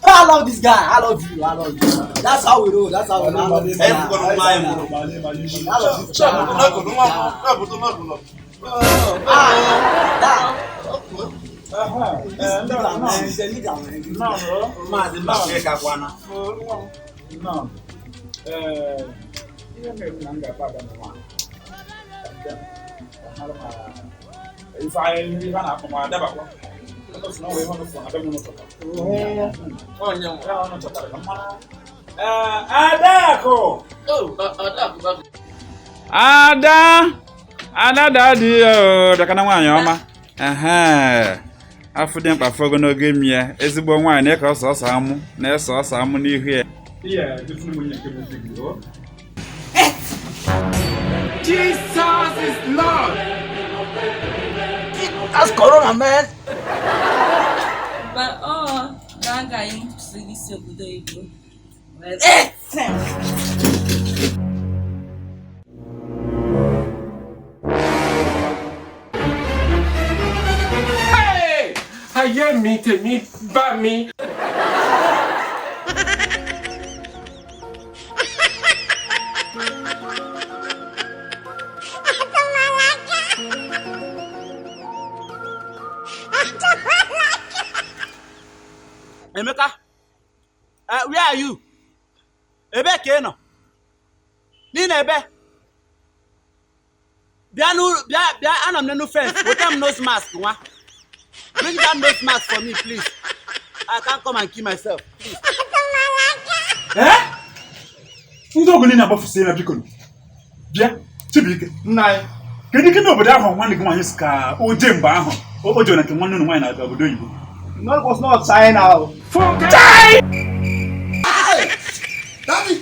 I love this guy. I love you. I love you. That's how we do. That's how we do. I love this guy. If I live on Ada daddy dakana nwanyị ọma afọ dị mkpa fogo n'oge mie ezigbo nwanyị ka ọsọ amụ na-eso ọsọ amụ n'ihu ya Jesus is Lord. That's Corona, man. But that guy in Sicily today, bro. Hey! I hear me, take me, bat me. Emeka, where are you? Ebe keno. Ni na ebe. Bia anam na no first. Put them nose mask, nwa. Bring that nose mask for me, please. I can't come and kill myself, please. Ndị ogoni na-agbafusi na biko. Bịa, Chibuike. Nna. Kedu ike n'obodo ahụ nwanne gị nwaanyị si ka o jee mgbe ahụ o jere nke nwanne unu nwaanyị na obodo oyibo? No, it was not China. Die! Daddy!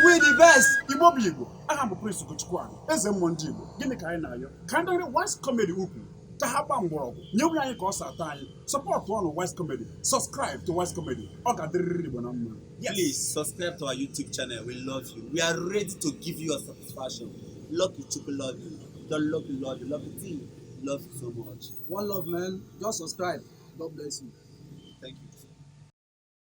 We the best. Igbo bụ Igbo, aha bụ Prince Ugochukwu eze mmụọ ndị Igbo. Gịnị ka anyị na-ayọ? Ka ndị Wise Comedy ukwu ka ha gba mgbọrọgwụ nye anyị ka ọ sa atọ anyị. Support ọnụ Wise Comedy. Subscribe to Wise Comedy. Ọ ga-adịrịrị Igbo na mma. Please subscribe to our YouTube channel. We love you. We are ready to give you your satisfaction. Love you, Chukwu, love you. Don't love you, love you. Love you, team. Love you so much. One love, man. Just subscribe. God bless you.